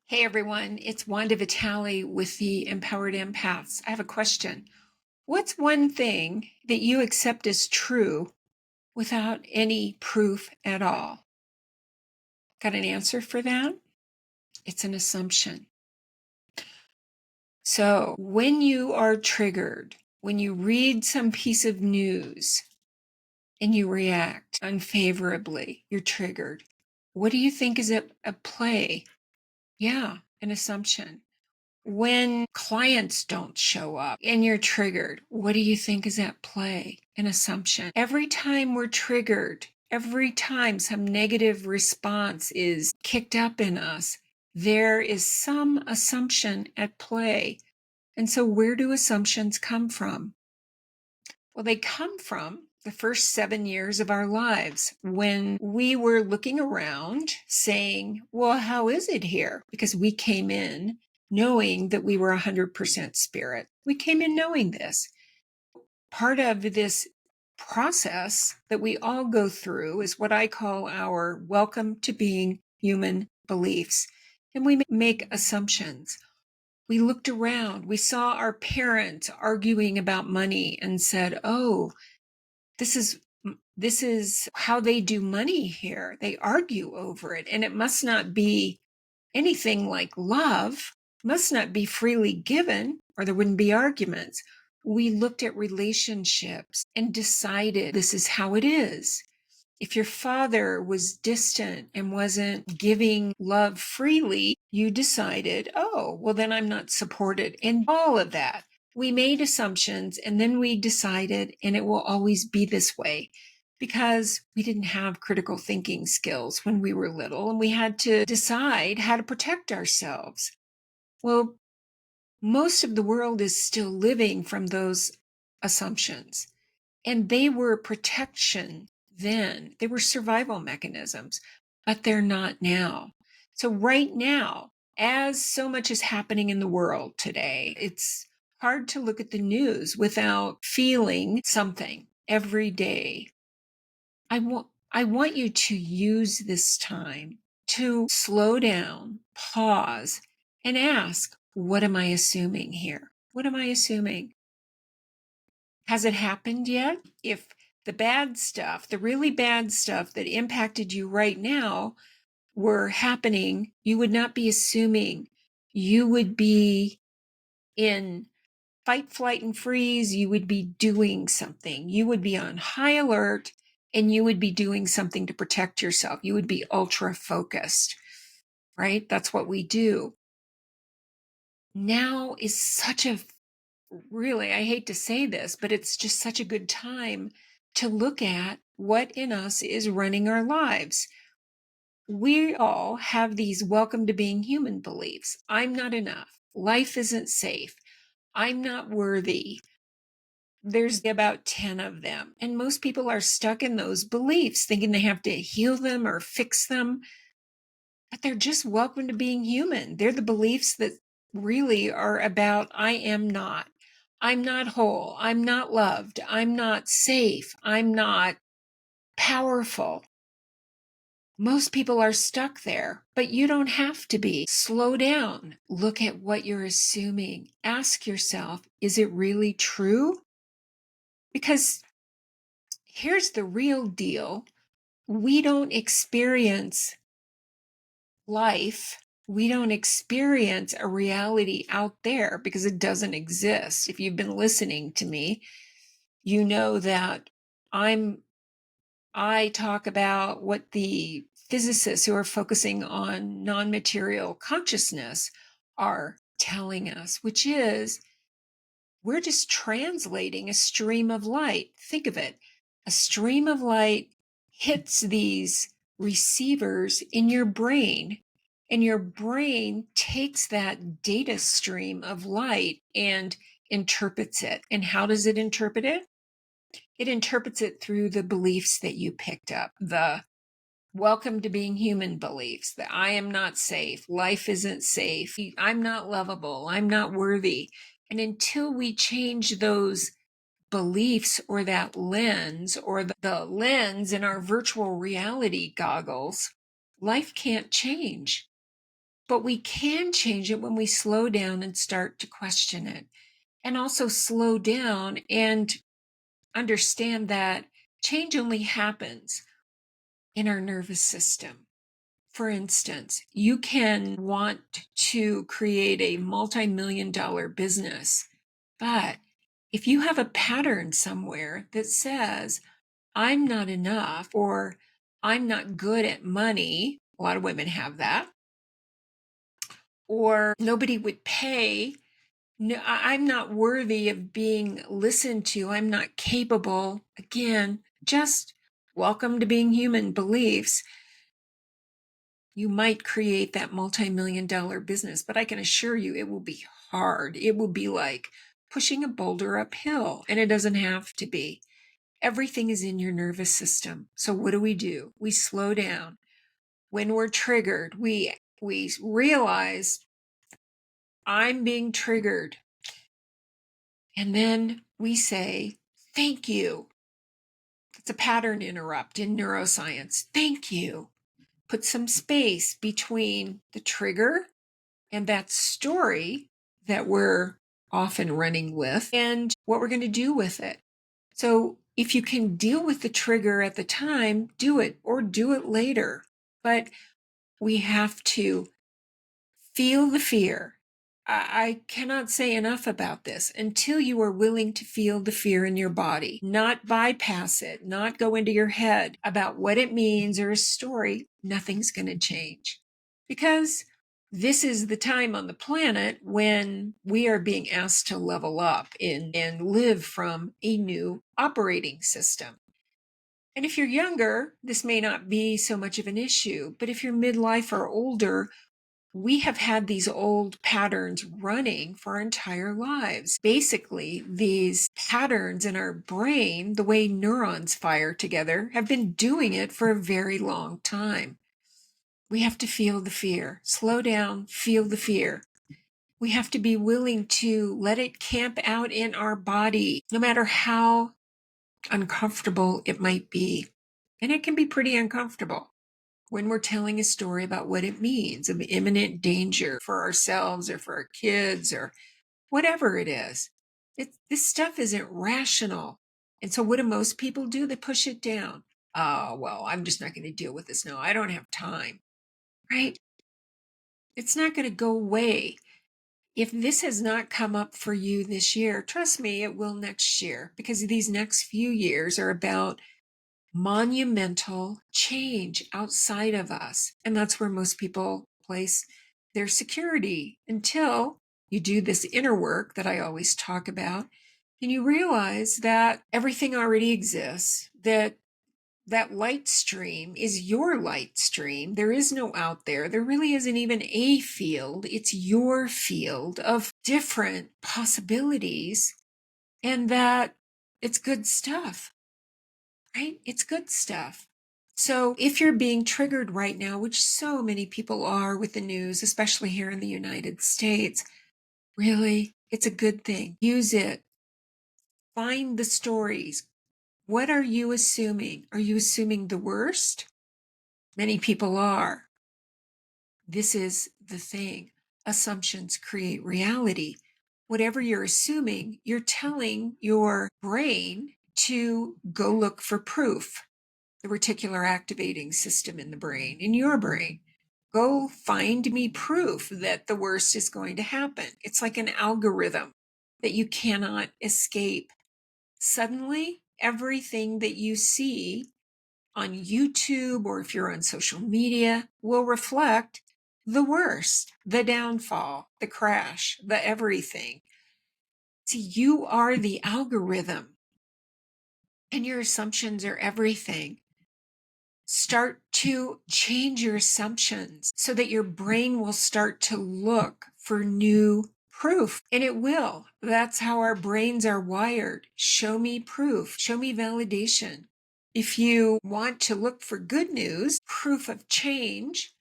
Hey everyone, it's Wanda Vitale with the Empowered Empaths. I have a question. What's one thing that you accept as true without any proof at all? Got an answer for that? It's an assumption. So when you are triggered, when you read some piece of news and you react unfavorably, you're triggered. What do you think is at play? Yeah, an assumption. When clients don't show up and you're triggered, what do you think is at play? An assumption. Every time we're triggered, every time some negative response is kicked up in us, there is some assumption at play. And so where do assumptions come from? Well, they come from the first 7 years of our lives when we were looking around saying, well, how is it here? Because we came in knowing that we were 100% spirit. We came in knowing this. Part of this process that we all go through is what I call our welcome to being human beliefs. And we make assumptions. We looked around, we saw our parents arguing about money and said, oh, this is how they do money here. They argue over it, and it must not be anything like love, must not be freely given, or there wouldn't be arguments. We looked at relationships and decided this is how it is. If your father was distant and wasn't giving love freely, you decided, oh, well, then I'm not supported. And all of that. We made assumptions and then we decided, and it will always be this way because we didn't have critical thinking skills when we were little and we had to decide how to protect ourselves. Well, most of the world is still living from those assumptions. And they were protection then. They were survival mechanisms, but they're not now. So right now, as so much is happening in the world today, it's hard to look at the news without feeling something every day. I want you to use this time to slow down, pause, and ask, what am I assuming here? What am I assuming? Has it happened yet? If the bad stuff, the really bad stuff that impacted you right now were happening, you would not be assuming. You would be in fight, flight, and freeze. You would be doing something. You would be on high alert and you would be doing something to protect yourself. You would be ultra focused, right? That's what we do. Now is such a really, I hate to say this, but it's just such a good time to look at what in us is running our lives. We all have these welcome to being human beliefs. I'm not enough. Life isn't safe. I'm not worthy. There's about 10 of them. And most people are stuck in those beliefs, thinking they have to heal them or fix them. But they're just welcome to being human. They're the beliefs that really are about I am not. I'm not whole. I'm not loved. I'm not safe. I'm not powerful. Most people are stuck there, but you don't have to be. Slow down. Look at what you're assuming. Ask yourself, is it really true? Because here's the real deal. We don't experience life. We don't experience a reality out there because it doesn't exist. If you've been listening to me, you know that I talk about what the physicists who are focusing on non-material consciousness are telling us, which is we're just translating a stream of light. Think of it. A stream of light hits these receivers in your brain, and your brain takes that data stream of light and interprets it. And how does it interpret it? It interprets it through the beliefs that you picked up, the welcome to being human beliefs, that I am not safe, life isn't safe, I'm not lovable, I'm not worthy. And until we change those beliefs or that lens or the lens in our virtual reality goggles, life can't change. But we can change it when we slow down and start to question it. And also slow down and understand that change only happens in our nervous system. For instance, you can want to create a multi-million-dollar business, but if you have a pattern somewhere that says, I'm not enough, or I'm not good at money, a lot of women have that, or nobody would pay, no, I'm not worthy of being listened to, I'm not capable, again, just welcome to being human beliefs, you might create that multi-million-dollar business, but I can assure you it will be hard. It will be like pushing a boulder uphill, and it doesn't have to be. Everything is in your nervous system. So what do? We slow down. When we're triggered, we realize I'm being triggered. And then we say, thank you. It's a pattern interrupt in neuroscience. Thank you. Put some space between the trigger and that story that we're often running with and what we're going to do with it. So if you can deal with the trigger at the time, do it, or do it later. But we have to feel the fear. I cannot say enough about this. Until you are willing to feel the fear in your body, not bypass it, not go into your head about what it means or a story, nothing's going to change. Because this is the time on the planet when we are being asked to level up and live from a new operating system. And if you're younger, this may not be so much of an issue, but if you're midlife or older, we have had these old patterns running for our entire lives. Basically, these patterns in our brain, the way neurons fire together, have been doing it for a very long time. We have to feel the fear. Slow down, feel the fear. We have to be willing to let it camp out in our body, no matter how uncomfortable it might be. And it can be pretty uncomfortable when we're telling a story about what it means of imminent danger for ourselves or for our kids or whatever it is. This stuff isn't rational. And so what do most people do? They push it down. Oh, well, I'm just not going to deal with this now. I don't have time, right? It's not going to go away. If this has not come up for you this year, trust me, it will next year, because these next few years are about monumental change outside of us. And that's where most people place their security until you do this inner work that I always talk about. And you realize that everything already exists, that light stream is your light stream. There is no out there. There really isn't even a field. It's your field of different possibilities, and that it's good stuff. Right? It's good stuff. So if you're being triggered right now, which so many people are with the news, especially here in the United States, really, it's a good thing. Use it. Find the stories. What are you assuming? Are you assuming the worst? Many people are. This is the thing. Assumptions create reality. Whatever you're assuming, you're telling your brain to go look for proof. The reticular activating system in the brain, in your brain. Go find me proof that the worst is going to happen. It's like an algorithm that you cannot escape. Suddenly, everything that you see on YouTube or if you're on social media will reflect the worst, the downfall, the crash, the everything. See, you are the algorithm, and your assumptions are everything. Start to change your assumptions so that your brain will start to look for new proof. And it will. That's how our brains are wired. Show me proof. Show me validation. If you want to look for good news, proof of change,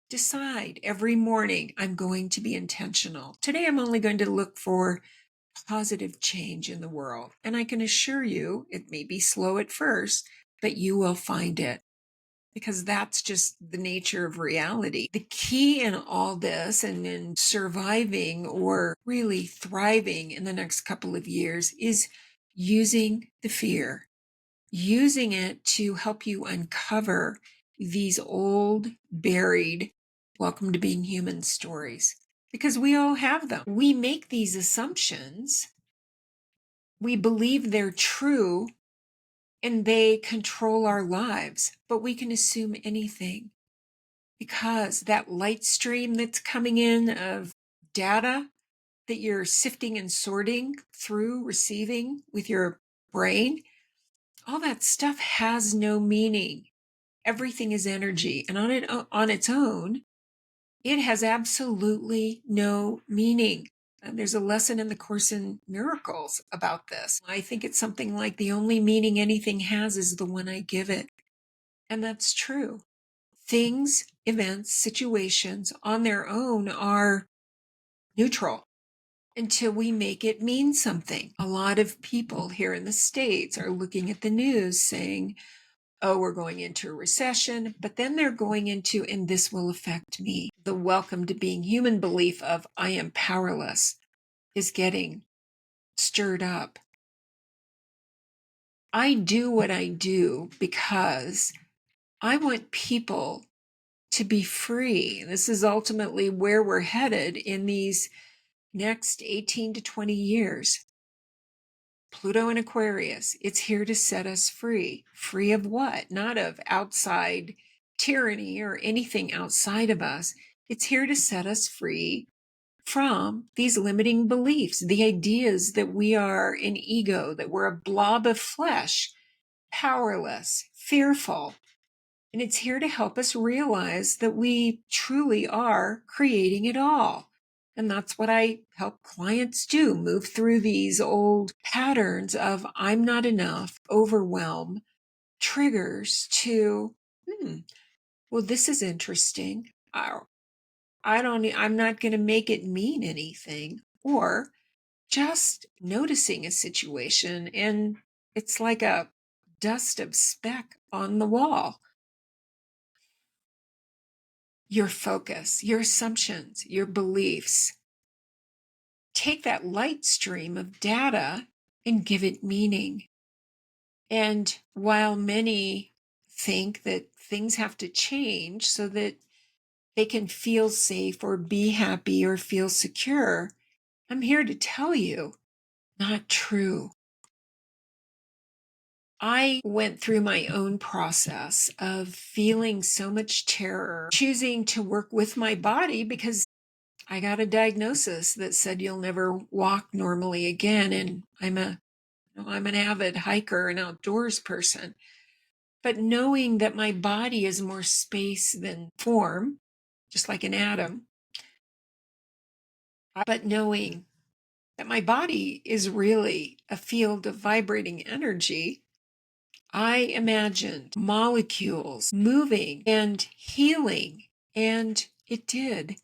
decide every morning, I'm going to be intentional. Today, I'm only going to look for positive change in the world. And I can assure you, it may be slow at first, but you will find it. because that's just the nature of reality. The key in all this and in surviving or really thriving in the next couple of years is using the fear, using it to help you uncover these old, buried, welcome to being human stories, because we all have them. We make these assumptions, we believe they're true, and they control our lives, but we can assume anything because that light stream that's coming in of data that you're sifting and sorting through, receiving with your brain, all that stuff has no meaning. Everything is energy, and on its own, it has absolutely no meaning. And there's a lesson in the Course in Miracles about this. I think it's something like the only meaning anything has is the one I give it. And that's true. Things, events, situations on their own are neutral until we make it mean something. A lot of people here in the States are looking at the news saying, oh, we're going into a recession, but then they're going into, and this will affect me. The welcome to being human belief of I am powerless is getting stirred up. I do what I do because I want people to be free. This is ultimately where we're headed in these next 18 to 20 years. Pluto in Aquarius, it's here to set us free. Free of what? Not of outside tyranny or anything outside of us. It's here to set us free from these limiting beliefs, the ideas that we are an ego, that we're a blob of flesh, powerless, fearful. And it's here to help us realize that we truly are creating it all. And that's what I help clients do, move through these old patterns of I'm not enough, overwhelm, triggers to, well, this is interesting. I'm not going to make it mean anything. Or just noticing a situation and it's like a dust of speck on the wall. Your focus, your assumptions, your beliefs. Take that light stream of data and give it meaning. And while many think that things have to change so that they can feel safe or be happy or feel secure, I'm here to tell you, not true. I went through my own process of feeling so much terror, choosing to work with my body because I got a diagnosis that said you'll never walk normally again. And I'm an avid hiker and outdoors person. But knowing that my body is more space than form, just like an atom, but knowing that my body is really a field of vibrating energy, I imagined molecules moving and healing, and it did.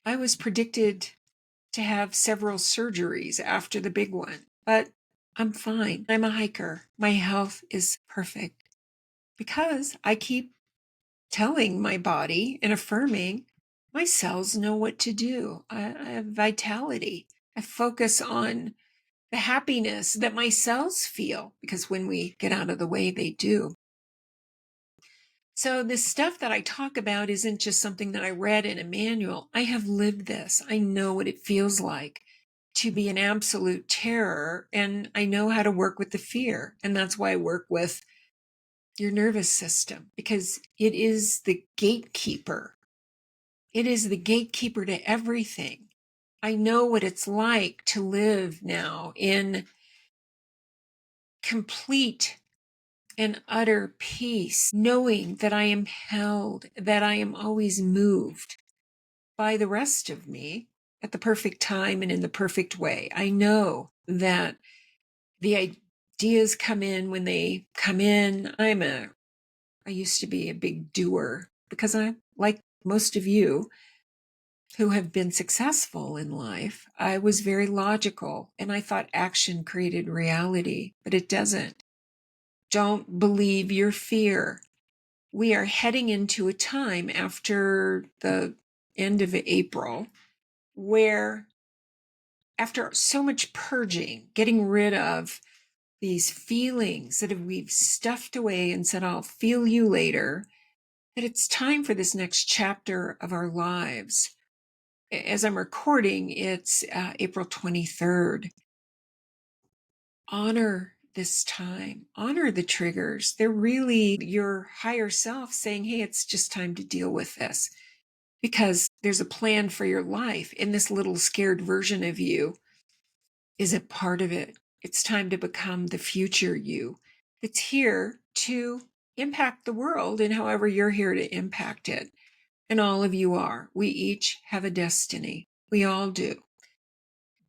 I was predicted to have several surgeries after the big one, but I'm fine. I'm a hiker. My health is perfect because I keep telling my body and affirming my cells know what to do. I have vitality. I focus on the happiness that my cells feel because when we get out of the way, they do. So this stuff that I talk about isn't just something that I read in a manual. I have lived this. I know what it feels like to be an absolute terror, and I know how to work with the fear. And that's why I work with your nervous system, because it is the gatekeeper. It is the gatekeeper to everything. I know what it's like to live now in complete and utter peace, knowing that I am held, that I am always moved by the rest of me at the perfect time and in the perfect way. I know that the ideas come in when they come in. I used to be a big doer because I, like most of you who have been successful in life, I was very logical and I thought action created reality, but it doesn't. Don't believe your fear. we are heading into a time after the end of April where, after so much purging, getting rid of these feelings that we've stuffed away and said, I'll feel you later, that it's time for this next chapter of our lives. As I'm recording, it's April 23rd. Honor this time. Honor the triggers. They're really your higher self saying, hey, it's just time to deal with this. Because there's a plan for your life, and this little scared version of you is a part of it. It's time to become the future you. It's here to impact the world in however you're here to impact it. And all of you are. We each have a destiny. We all do.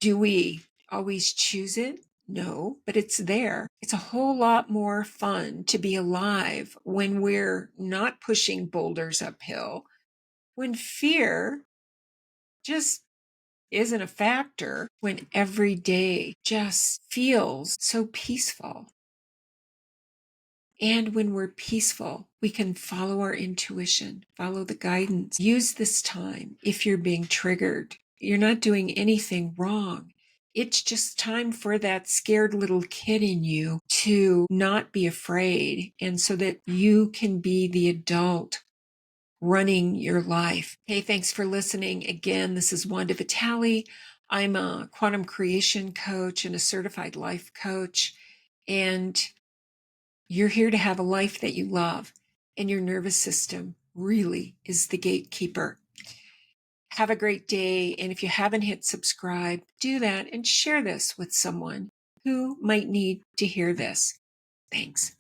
Do we always choose it? No, but it's there. It's a whole lot more fun to be alive when we're not pushing boulders uphill, when fear just isn't a factor, when every day just feels so peaceful. And when we're peaceful, we can follow our intuition, follow the guidance. Use this time if you're being triggered. You're not doing anything wrong. It's just time for that scared little kid in you to not be afraid, and so that you can be the adult running your life. Hey, thanks for listening. Again, this is Wanda Vitale. I'm a quantum creation coach and a certified life coach. And you're here to have a life that you love. And your nervous system really is the gatekeeper. Have a great day. And if you haven't hit subscribe, do that and share this with someone who might need to hear this. Thanks.